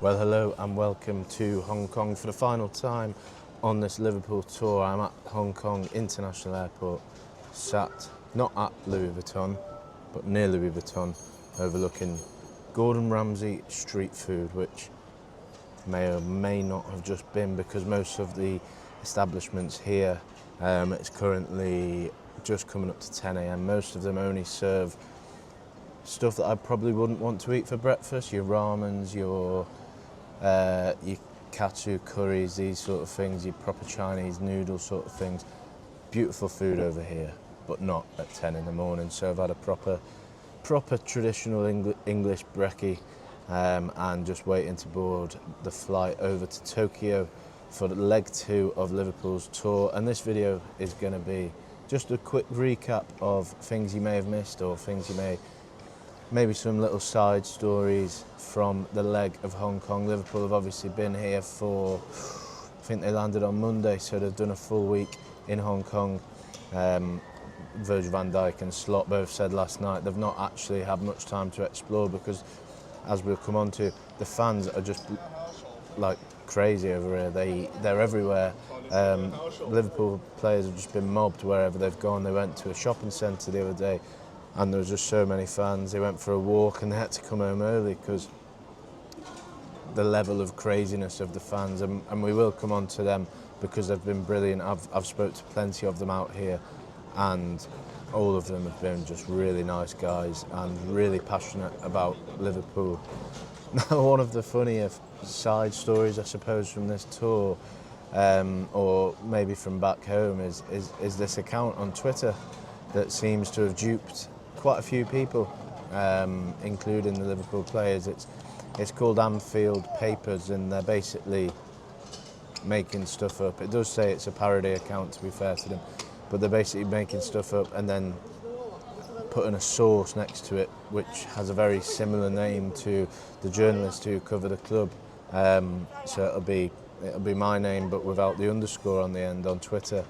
Well, hello and welcome to Hong Kong for the final time on this Liverpool tour. I'm at Hong Kong International Airport, sat not at Louis Vuitton, but near Louis Vuitton, overlooking Gordon Ramsay street food, which may or may not have just been, because most of the establishments here, it's currently just coming up to 10 a.m. Most of them only serve stuff that I probably wouldn't want to eat for breakfast, your ramens, your katsu curries, these sort of things, your proper Chinese noodle sort of things. Beautiful food over here, but not at 10 in the morning. So I've had a proper traditional English brekkie and just waiting to board the flight over to Tokyo for leg 2 of Liverpool's tour. And this video is going to be just a quick recap of things you may have missed, or things you maybe some little side stories from the leg of Hong Kong. Liverpool have obviously been here for, I think they landed on Monday, so they've done a full week in Hong Kong. Virgil van Dijk and Slot both said last night they've not actually had much time to explore because, as we'll come on to, the fans are just like crazy over here. They're everywhere. Liverpool players have just been mobbed wherever they've gone. They went to a shopping centre the other day and there was just so many fans. They went for a walk and they had to come home early because the level of craziness of the fans, and we will come on to them because they've been brilliant. I've spoke to plenty of them out here and all of them have been just really nice guys and really passionate about Liverpool. Now, one of the funnier side stories, I suppose, from this tour, or maybe from back home, is this account on Twitter that seems to have duped quite a few people, including the Liverpool players. It's called Anfield Papers, and they're basically making stuff up. It does say it's a parody account, to be fair to them, but they're basically making stuff up and then putting a source next to it, which has a very similar name to the journalist who cover the club. So it'll be my name, but without the underscore on the end on Twitter.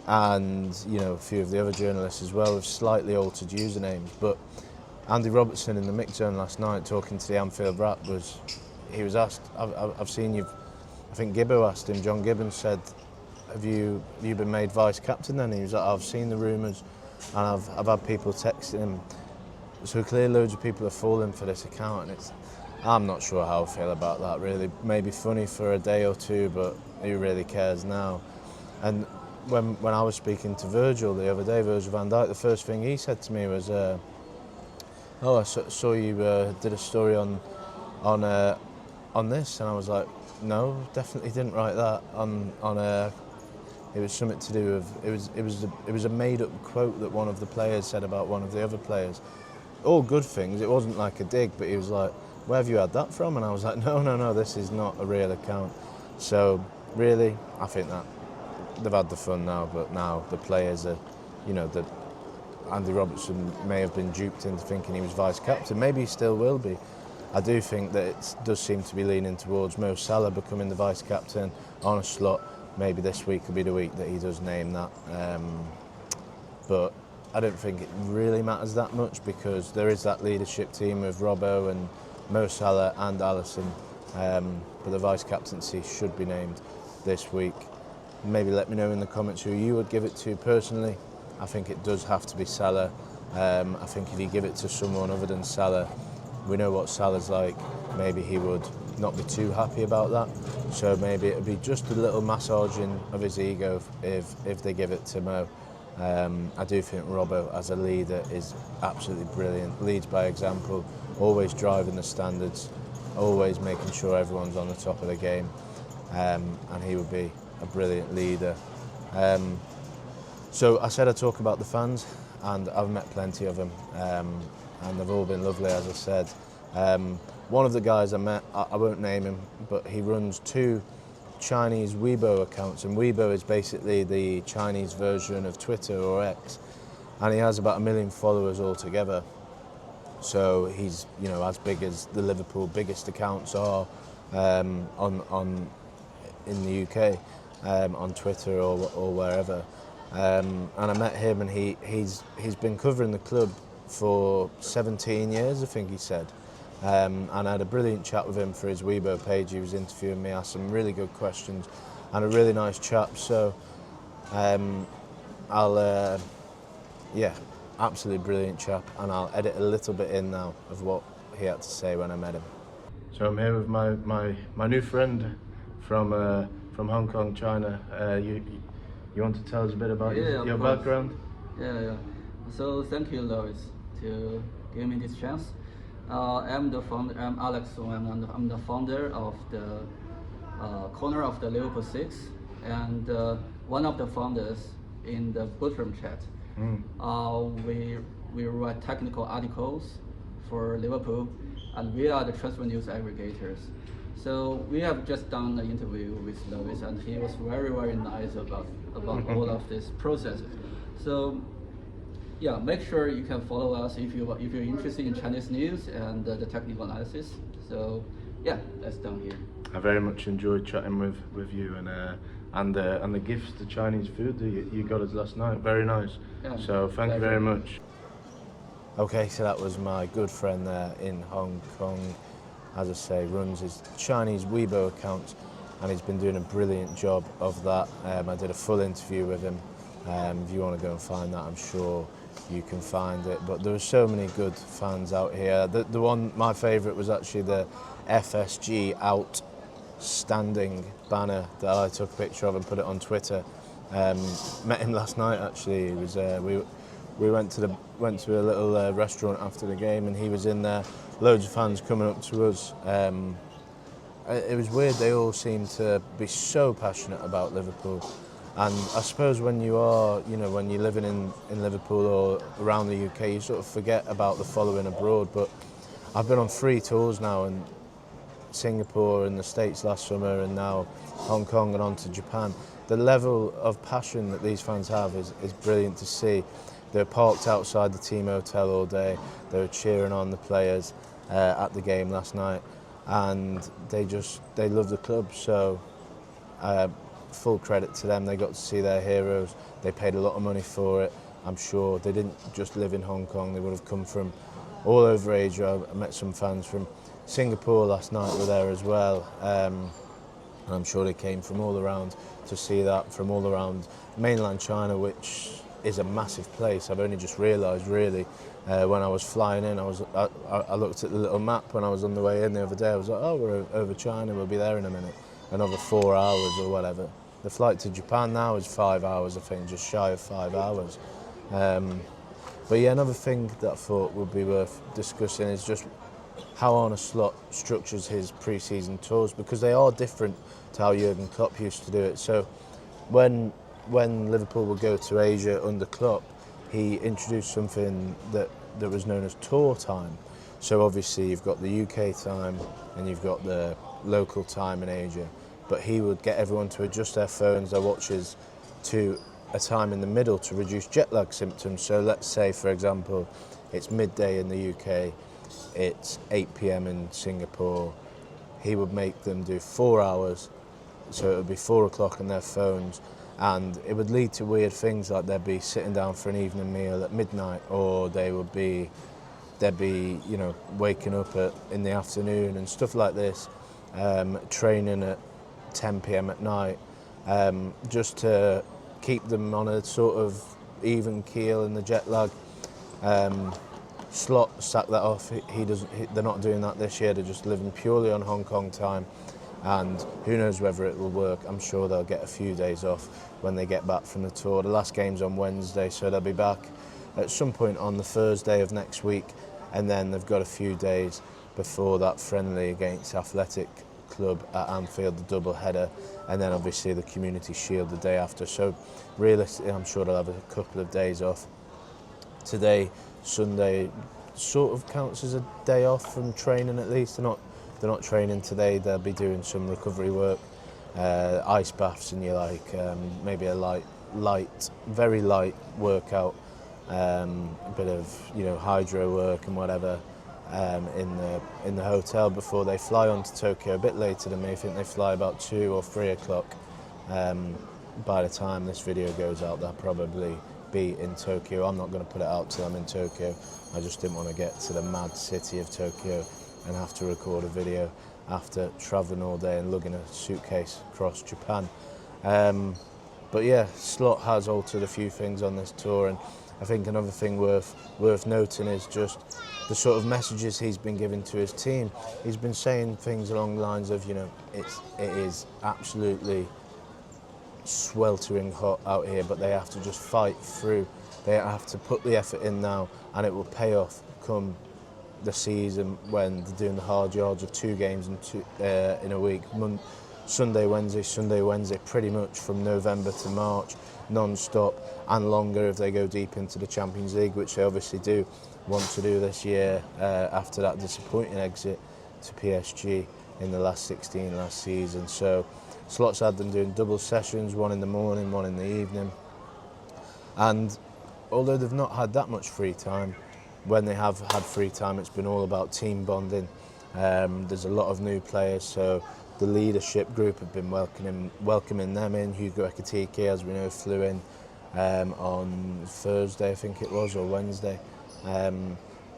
And a few of the other journalists as well with slightly altered usernames. But Andy Robertson in the mix zone last night, talking to the Anfield Wrap, he was asked, I've seen you, I think Gibbo asked him, John Gibbons said, have you been made vice captain then? He was like, I've seen the rumours and I've had people texting him. So clearly loads of people are falling for this account, and I'm not sure how I feel about that really. Maybe funny for a day or two, but who really cares now? And when I was speaking to Virgil the other day, Virgil van Dijk, the first thing he said to me was, I saw you did a story on this, and I was like, no, definitely didn't write that. It was something to do with, it was a made-up quote that one of the players said about one of the other players. All good things. It wasn't like a dig, but he was like, where have you had that from? And I was like, no, this is not a real account. So really, I think that they've had the fun now, but now the players are, that Andy Robertson may have been duped into thinking he was vice captain. Maybe he still will be. I do think that it does seem to be leaning towards Mo Salah becoming the vice captain. Arne Slot, maybe this week will be the week that he does name that. But I don't think it really matters that much because there is that leadership team with Robbo and Mo Salah and Alisson. But the vice captaincy should be named this week. Maybe let me know in the comments who you would give it to personally. I think it does have to be Salah. I think if you give it to someone other than Salah, we know what Salah's like, maybe he would not be too happy about that. So maybe it would be just a little massaging of his ego if they give it to Mo. I do think Robbo as a leader is absolutely brilliant, leads by example, always driving the standards, always making sure everyone's on the top of the game, and he would be a brilliant leader. So I said I'd talk about the fans, and I've met plenty of them, and they've all been lovely, as I said. One of the guys I met, I won't name him, but he runs 2 Chinese Weibo accounts, and Weibo is basically the Chinese version of Twitter or X, and he has about 1 million followers altogether. So he's as big as the Liverpool biggest accounts are in the UK. On Twitter or wherever, and I met him, and he's been covering the club for 17 years, I think he said, and I had a brilliant chat with him for his Weibo page. He was interviewing me, asked some really good questions, and a really nice chap. So yeah, absolutely brilliant chap, and I'll edit a little bit in now of what he had to say when I met him. So I'm here with my new friend from Hong Kong, China. You want to tell us a bit about your background? Yeah. So thank you, Lois, to give me this chance. I'm Alex Song. I'm the founder of the corner of the Liverpool 6, and one of the founders in the bootroom chat. We write technical articles for Liverpool, and we are the transfer news aggregators. So we have just done an interview with Lois, and he was very nice about all of this process. So yeah, make sure you can follow us if you're interested in Chinese news and the technical analysis. So yeah, that's done here. I very much enjoyed chatting with you, and the gifts, the Chinese food that you got us last night. Very nice. Yeah, so thank you very much. Okay, so that was my good friend there in Hong Kong. As I say, runs his Chinese Weibo account, and he's been doing a brilliant job of that. I did a full interview with him. If you want to go and find that, I'm sure you can find it. But there were so many good fans out here. The one, my favourite, was actually the FSG outstanding banner that I took a picture of and put it on Twitter. Met him last night actually. He was we went to a little restaurant after the game, and he was in there. Loads of fans coming up to us. It was weird. They all seemed to be so passionate about Liverpool. And I suppose when you are, when you're living in Liverpool or around the UK, you sort of forget about the following abroad. But I've been on 3 tours now, in Singapore and the States last summer, and now Hong Kong and on to Japan. The level of passion that these fans have is brilliant to see. They were parked outside the team hotel all day. They were cheering on the players at the game last night, and they love the club. So full credit to them. They got to see their heroes. They paid a lot of money for it. I'm sure they didn't just live in Hong Kong. They would have come from all over Asia. I met some fans from Singapore last night, were there as well. And I'm sure they came from all around to see that, from all around mainland China, which is a massive place. I've only just realised, really, when I was flying in. I looked at the little map when I was on the way in the other day. I was like, oh, we're over China, we'll be there in a minute. Another 4 hours or whatever. The flight to Japan now is 5 hours, I think, just shy of 5 hours. But yeah, another thing that I thought would be worth discussing is just how Arne Slot structures his pre-season tours, because they are different to how Jurgen Klopp used to do it. So when Liverpool would go to Asia under Klopp, he introduced something that was known as tour time. So obviously you've got the UK time and you've got the local time in Asia, but he would get everyone to adjust their phones, their watches, to a time in the middle to reduce jet lag symptoms. So let's say, for example, it's midday in the UK, it's 8 p.m. in Singapore. He would make them do 4 hours, so it would be 4 o'clock on their phones, and it would lead to weird things, like they'd be sitting down for an evening meal at midnight, or they'd be waking up in the afternoon and stuff like this, training at 10 p.m. at night, just to keep them on a sort of even keel in the jet lag. Slot sacked that off. They're not doing that this year. They're just living purely on Hong Kong time, and who knows whether it will work. I'm sure they'll get a few days off when they get back from the tour. The last game's on Wednesday, so they'll be back at some point on the Thursday of next week, and then they've got a few days before that friendly against Athletic Club at Anfield, the double header, and then obviously the Community Shield the day after. So realistically, I'm sure they'll have a couple of days off. Today, Sunday, sort of counts as a day off from training at least. They're not training today. They'll be doing some recovery work, ice baths, and maybe a very light workout, a bit of hydro work and whatever in the hotel before they fly on to Tokyo a bit later than me. I think they fly about 2 or 3 o'clock. By the time this video goes out, they'll probably be in Tokyo. I'm not going to put it out till I'm in Tokyo. I just didn't want to get to the mad city of Tokyo and have to record a video after travelling all day and lugging a suitcase across Japan. But yeah, Slot has altered a few things on this tour, and I think another thing worth noting is just the sort of messages he's been giving to his team. He's been saying things along the lines of, it is absolutely sweltering hot out here, but they have to just fight through. They have to put the effort in now, and it will pay off come the season when they're doing the hard yards of 2 games in a week. Sunday, Wednesday, pretty much from November to March, non-stop, and longer if they go deep into the Champions League, which they obviously do want to do this year after that disappointing exit to PSG in the last 16 last season. So Slot's had them doing double sessions, one in the morning, one in the evening. And although they've not had that much free time, when they have had free time, it's been all about team bonding. There's a lot of new players, so the leadership group have been welcoming them in. Hugo Ekitike, as we know, flew in on Thursday, I think it was, or Wednesday.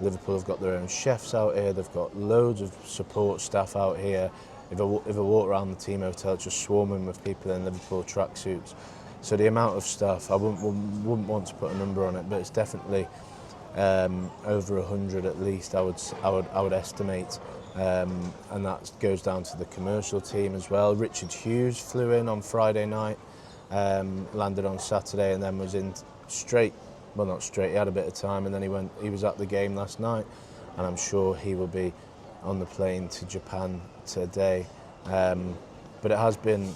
Liverpool have got their own chefs out here. They've got loads of support staff out here. If I walk around the team hotel, it's just swarming with people in Liverpool tracksuits. So the amount of staff, I wouldn't want to put a number on it, but it's definitely over 100 at least. I would estimate, and that goes down to the commercial team as well. Richard Hughes flew in on Friday night, landed on Saturday, and then was in straight. Well, not straight. He had a bit of time, and then he was at the game last night, and I'm sure he will be on the plane to Japan today. But it has been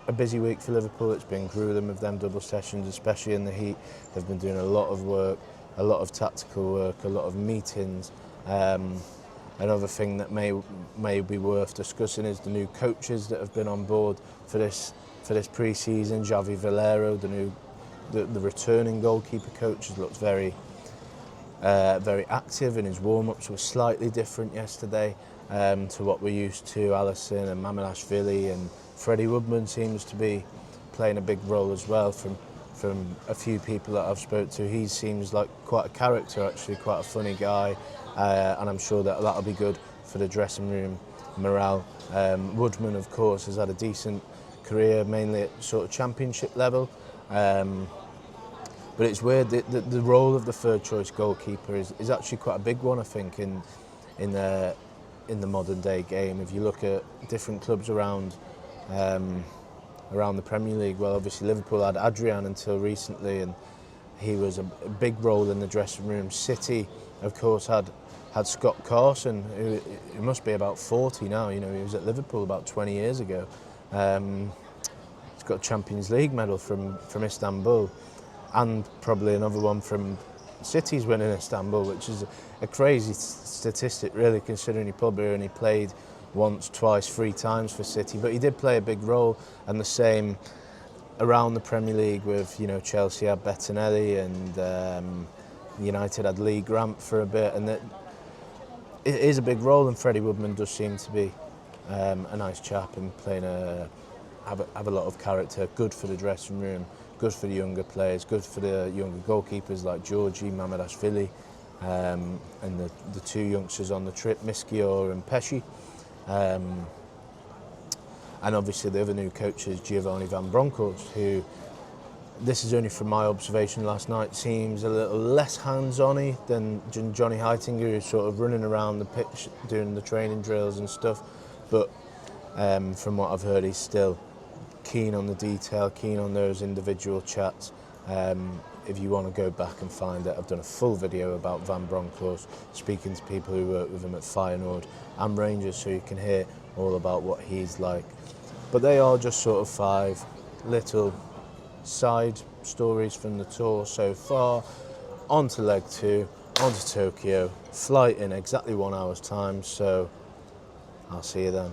a busy week for Liverpool. It's been gruelling with them double sessions, especially in the heat. They've been doing a lot of work, a lot of tactical work, a lot of meetings. Another thing that may be worth discussing is the new coaches that have been on board for this pre-season. Javi Valero, the returning goalkeeper coach, has looked very active, and his warm-ups were slightly different yesterday to what we're used to. Alisson and Mamardashvili and Freddie Woodman seems to be playing a big role as well. From a few people that I've spoke to, he seems like quite a character, actually, quite a funny guy, and I'm sure that'll be good for the dressing room morale. Woodman, of course, has had a decent career, mainly at sort of championship level. But it's weird, the role of the third choice goalkeeper is actually quite a big one, I think, in the modern day game. If you look at different clubs around the Premier League, well, obviously Liverpool had Adrian until recently, and he was a big role in the dressing room. City, of course, had Scott Carson, who must be about 40 now. He was at Liverpool about 20 years ago. He's got a Champions League medal from Istanbul, and probably another one from City's winning Istanbul, which is a crazy statistic, really, considering he probably only played once, twice, 3 times for City. But he did play a big role, and the same around the Premier League with, Chelsea had Bettinelli, and United had Lee Grant for a bit, and it is a big role, and Freddie Woodman does seem to be a nice chap and have a lot of character, good for the dressing room, good for the younger players, good for the younger goalkeepers like Georgie, Mamardashvili, and the 2 youngsters on the trip, Miskior and Pesci. And obviously the other new coach is Gio van Bronckhorst, who, this is only from my observation last night, seems a little less hands-on-y than Johnny Heitinger, who's sort of running around the pitch doing the training drills and stuff. But from what I've heard, he's still keen on the detail, keen on those individual chats. If you want to go back and find it, I've done a full video about Van Bronckhorst, speaking to people who work with him at Feyenoord and Rangers, so you can hear all about what he's like. But they are just sort of 5 little side stories from the tour so far. On to leg 2, on to Tokyo, flight in exactly 1 hour's time, so I'll see you then.